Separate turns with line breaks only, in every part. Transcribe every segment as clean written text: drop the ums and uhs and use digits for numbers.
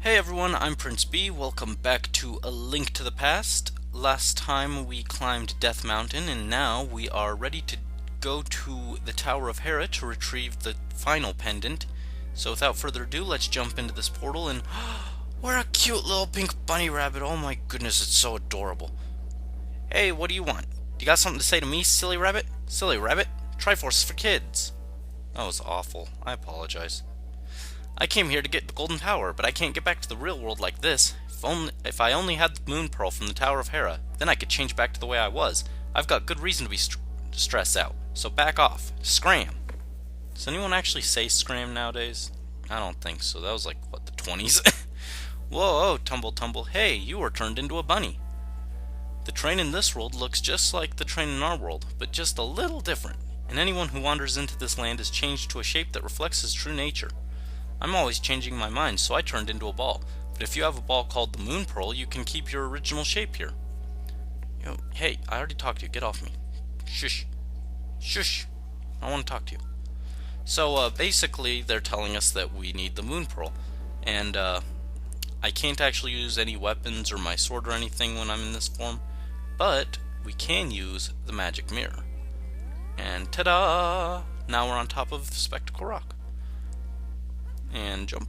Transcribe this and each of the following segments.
Hey everyone, I'm Prince B. Welcome back to A Link to the Past. Last time we climbed Death Mountain, and now we are ready to go to the Tower of Hera to retrieve the final pendant. So without further ado, let's jump into this portal and... we're a cute little pink bunny rabbit. Oh my goodness, it's so adorable. Hey, what do you want? You got something to say to me, silly rabbit? Silly rabbit? Triforce for kids. That was awful. I apologize. I came here to get the Golden Power, but I can't get back to the real world like this. If I only had the Moon Pearl from the Tower of Hera, then I could change back to the way I was. I've got good reason to be stressed out, so back off. Scram! Does anyone actually say scram nowadays? I don't think so. That was like, what, the 20s? Whoa, tumble, tumble. Hey, you were turned into a bunny. The train in this world looks just like the train in our world, but just a little different. And anyone who wanders into this land is changed to a shape that reflects his true nature. I'm always changing my mind, so I turned into a ball. But if you have a ball called the Moon Pearl, you can keep your original shape here. Yo, hey, I already talked to you. Get off me. Shush. Shush. I want to talk to you. So, basically, they're telling us that we need the Moon Pearl. And, I can't actually use any weapons or my sword or anything when I'm in this form. But, we can use the magic mirror. And, ta-da! Now we're on top of the Spectacle Rock. And jump.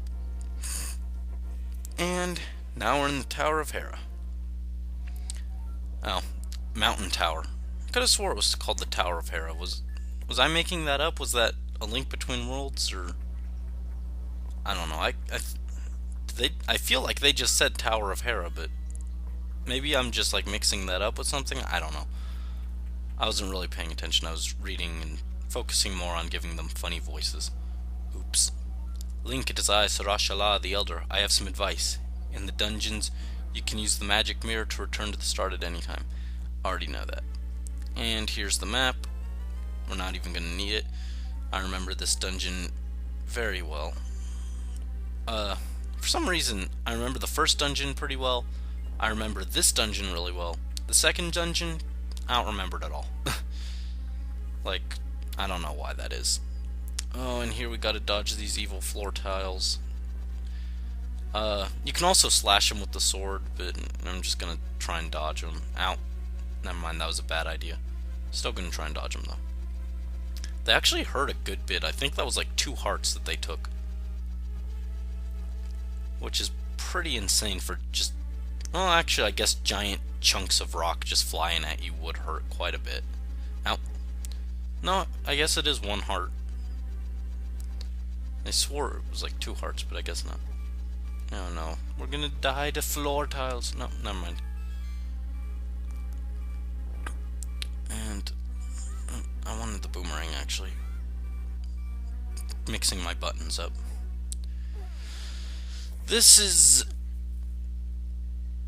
And now we're in the Tower of Hera. Oh, Mountain Tower. I could have swore it was called the Tower of Hera. Was I making that up? Was that a link between worlds, or I don't know. I feel like they just said Tower of Hera, but maybe I'm just like mixing that up with something. I don't know. I wasn't really paying attention. I was reading and focusing more on giving them funny voices. Oops. Link, it is I, Sarashala the Elder. I have some advice. In the dungeons, you can use the magic mirror to return to the start at any time. Already know that. And here's the map. We're not even going to need it. I remember this dungeon very well. For some reason, I remember the first dungeon pretty well. I remember this dungeon really well. The second dungeon, I don't remember it at all. Like, I don't know why that is. Oh, and here we gotta dodge these evil floor tiles. You can also slash them with the sword, but I'm just gonna try and dodge them. Ow. Never mind, that was a bad idea. Still gonna try and dodge them, though. They actually hurt a good bit. I think that was like 2 hearts that they took. Which is pretty insane for just... well, actually, I guess giant chunks of rock just flying at you would hurt quite a bit. Ow. No, I guess it is 1 heart. I swore it was like 2 hearts, but I guess not. Oh no, we're gonna die to floor tiles. No, never mind. And I wanted the boomerang, actually. Mixing my buttons up. This is...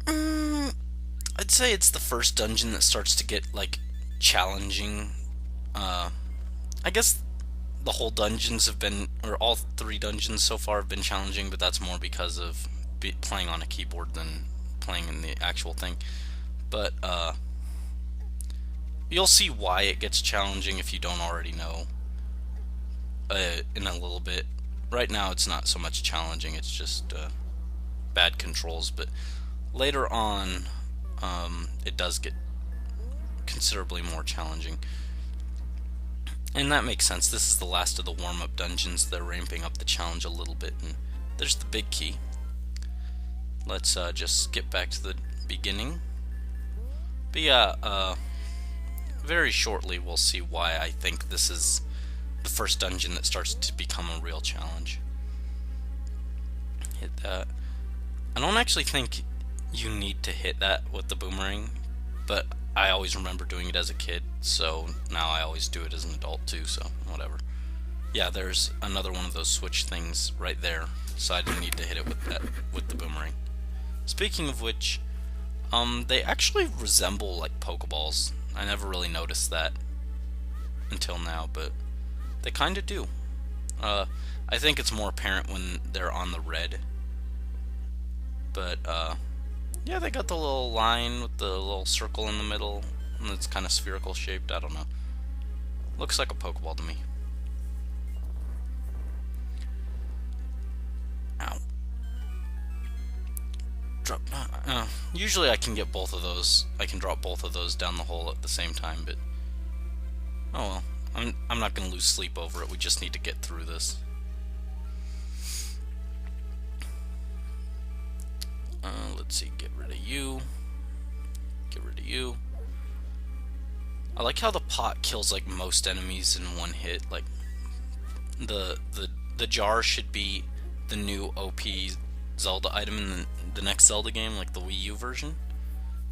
I'd say it's the first dungeon that starts to get, like, challenging. I guess the whole dungeons have been, or all 3 dungeons so far have been challenging, but that's more because of playing on a keyboard than playing in the actual thing. But, you'll see why it gets challenging if you don't already know in a little bit. Right now it's not so much challenging, it's just bad controls, but later on it does get considerably more challenging. And that makes sense. This is the last of the warm-up dungeons. They're ramping up the challenge a little bit. And there's the big key. Let's just skip back to the beginning. But yeah, very shortly we'll see why I think this is the first dungeon that starts to become a real challenge. Hit that. I don't actually think you need to hit that with the boomerang, but I always remember doing it as a kid, so now I always do it as an adult too, so whatever. Yeah, there's another one of those switch things right there, so I didn't need to hit it with the boomerang. Speaking of which, they actually resemble like Pokeballs. I never really noticed that until now, but they kinda do. I think it's more apparent when they're on the red. But, yeah, they got the little line with the little circle in the middle, and it's kind of spherical shaped. I don't know. Looks like a Pokeball to me. Ow. Drop. Usually I can get both of those. I can drop both of those down the hole at the same time, but oh well. I'm not gonna lose sleep over it. We just need to get through this. Let's see. Get rid of you. Get rid of you. I like how the pot kills like most enemies in one hit. Like the jar should be the new OP Zelda item in the next Zelda game, like the Wii U version.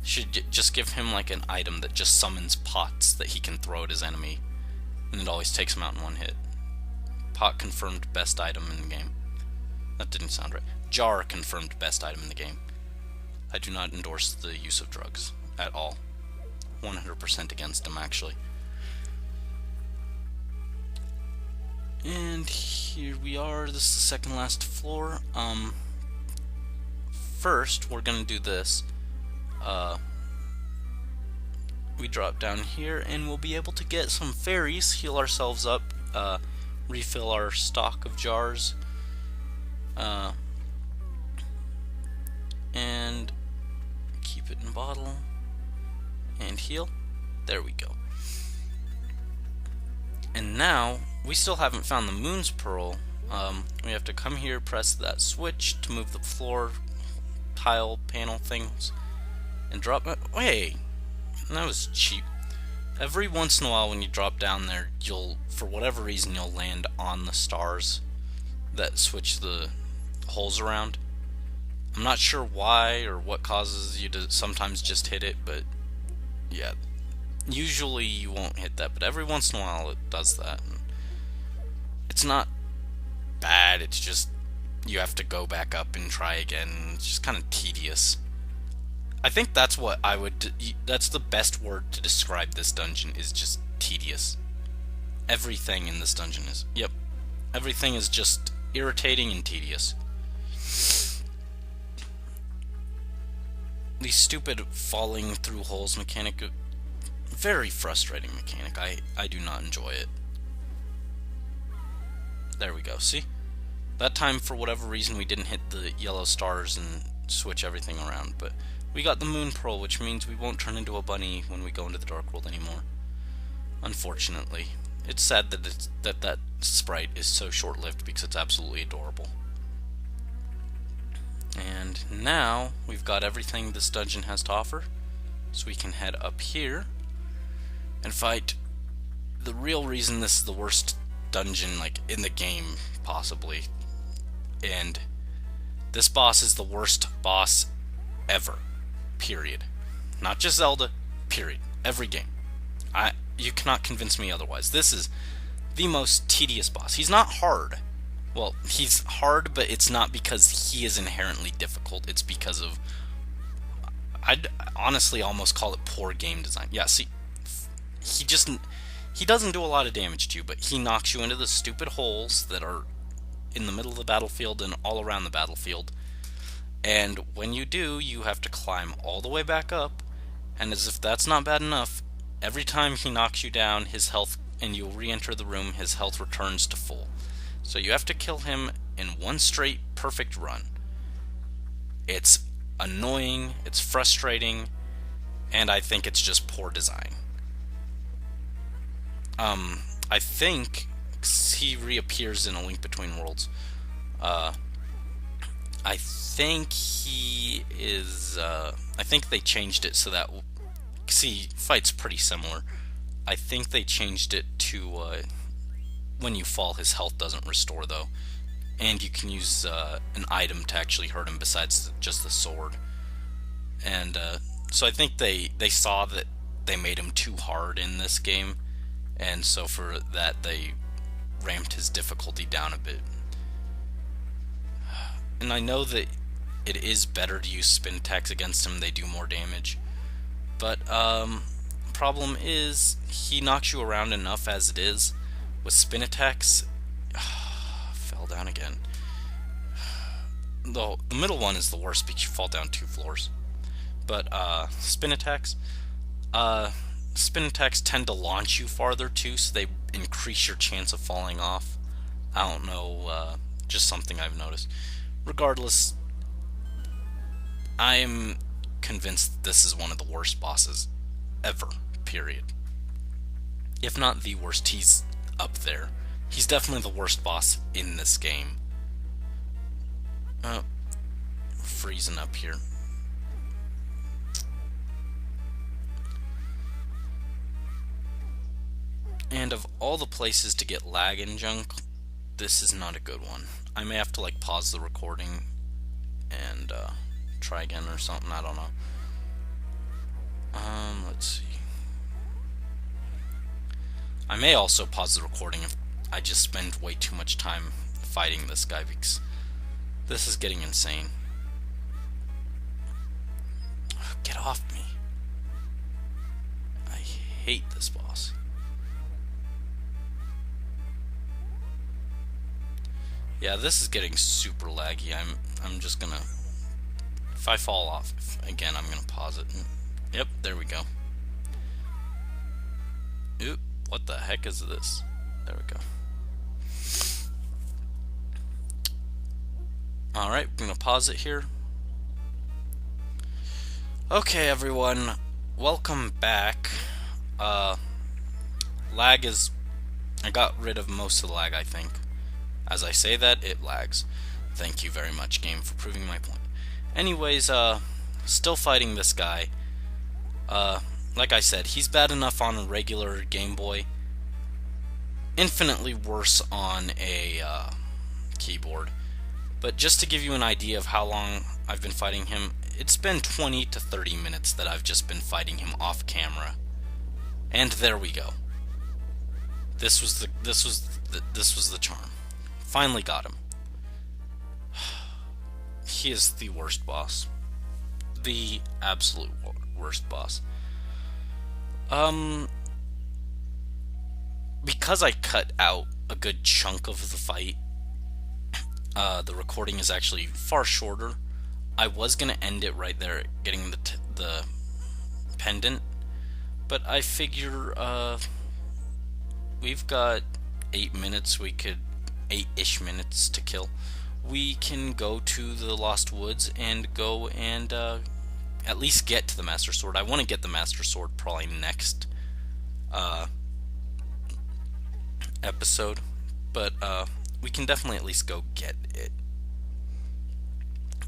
Should just give him like an item that just summons pots that he can throw at his enemy, and it always takes him out in one hit. Pot confirmed best item in the game. That didn't sound right. Jar confirmed best item in the game. I do not endorse the use of drugs at all. 100% against them, actually. And here we are. This is the second last floor. First, we're gonna do this. We drop down here, and we'll be able to get some fairies, heal ourselves up, refill our stock of jars, and keep it in bottle, and heal. There we go. And now, we still haven't found the Moon's Pearl. We have to come here, press that switch to move the floor tile panel things, and drop it. Wait, that was cheap. Every once in a while when you drop down there, you'll, for whatever reason, you'll land on the stars that switch the holes around. I'm not sure why or what causes you to sometimes just hit it, but yeah, usually you won't hit that, but every once in a while it does that. It's not bad, it's just you have to go back up and try again. It's just kind of tedious. I think that's what I would, that's the best word to describe this dungeon, is just tedious. Everything in this dungeon is, yep, everything is just irritating and tedious. The stupid falling through holes mechanic, very frustrating mechanic. I do not enjoy it. There we go, see? That time, for whatever reason, we didn't hit the yellow stars and switch everything around, but we got the Moon Pearl, which means we won't turn into a bunny when we go into the Dark World anymore. Unfortunately. It's sad that that sprite is so short-lived, because it's absolutely adorable. And now we've got everything this dungeon has to offer, so we can head up here and fight the real reason this is the worst dungeon like in the game, possibly. And this boss is the worst boss ever. Period. Not just Zelda, period. Every game. You cannot convince me otherwise. This is the most tedious boss. He's not hard. Well, he's hard, but it's not because he is inherently difficult. It's because of, I'd honestly almost call it poor game design. Yeah, see, he doesn't do a lot of damage to you, but he knocks you into the stupid holes that are in the middle of the battlefield and all around the battlefield. And when you do, you have to climb all the way back up, and as if that's not bad enough, every time he knocks you down, his health, and you re-enter the room, his health returns to full. So you have to kill him in one straight perfect run. It's annoying, it's frustrating, and I think it's just poor design. I think he reappears in A Link Between Worlds. I think he is, I think they changed it so that, see, fight's pretty similar. I think they changed it to, when you fall, his health doesn't restore, though. And you can use an item to actually hurt him besides just the sword. And so I think they saw that they made him too hard in this game, and so for that they ramped his difficulty down a bit. And I know that it is better to use spin attacks against him, they do more damage. But problem is, he knocks you around enough as it is. With spin attacks, fell down again. The middle one is the worst because you fall down 2 floors. But spin attacks tend to launch you farther too, so they increase your chance of falling off. I don't know, just something I've noticed. Regardless, I'm convinced this is one of the worst bosses ever, period. If not the worst, he's up there. He's definitely the worst boss in this game. Freezing up here. And of all the places to get lag and junk, this is not a good one. I may have to like pause the recording and try again or something, I don't know. Let's see. I may also pause the recording if I just spend way too much time fighting this guy, because this is getting insane. Get off me. I hate this boss. Yeah, this is getting super laggy. I'm just gonna, if I fall off again, I'm gonna pause it. Yep, there we go. Oop, what the heck is this? There we go. Alright, we're gonna pause it here. Okay, everyone, welcome back. Lag is, I got rid of most of the lag, I think. As I say that, it lags. Thank you very much, game, for proving my point. Anyways, still fighting this guy. Like I said, he's bad enough on a regular Game Boy. Infinitely worse on a keyboard. But just to give you an idea of how long I've been fighting him, it's been 20 to 30 minutes that I've just been fighting him off camera. And there we go. This was the charm. Finally got him. He is the worst boss. The absolute worst boss. Because I cut out a good chunk of the fight, the recording is actually far shorter. I was gonna end it right there, getting the pendant, but I figure we've got 8 minutes. 8-ish minutes to kill. We can go to the Lost Woods and go and at least get to the Master Sword. I want to get the Master Sword probably next episode, but we can definitely at least go get it.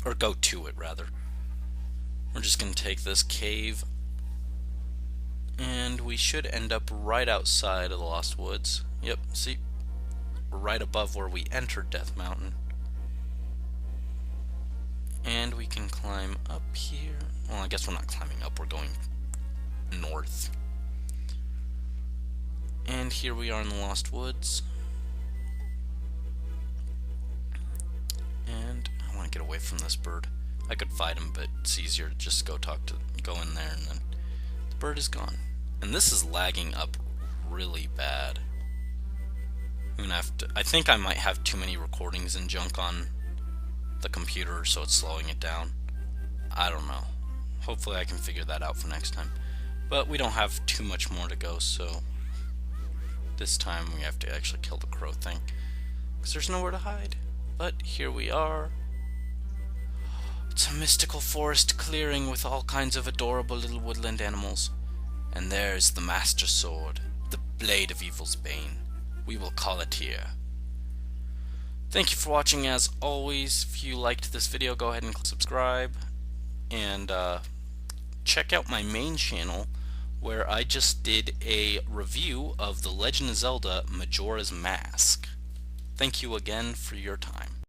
Or go to it, rather. We're just going to take this cave, and we should end up right outside of the Lost Woods. Yep, see? Right above where we entered Death Mountain. And we can climb up here. Well, I guess we're not climbing up, we're going north. And here we are in the Lost Woods. And I want to get away from this bird. I could fight him, but it's easier to just go in there, and then the bird is gone. And this is lagging up really bad. I'm gonna have to, I think I might have too many recordings and junk on the computer, so it's slowing it down. I don't know. Hopefully I can figure that out for next time. But we don't have too much more to go, so this time we have to actually kill the crow thing, because there's nowhere to hide. But here we are. It's a mystical forest clearing with all kinds of adorable little woodland animals. And there's the Master Sword, the blade of evil's bane. We will call it here. Thank you for watching as always. If you liked this video, go ahead and click subscribe. And check out my main channel, where I just did a review of The Legend of Zelda Majora's Mask. Thank you again for your time.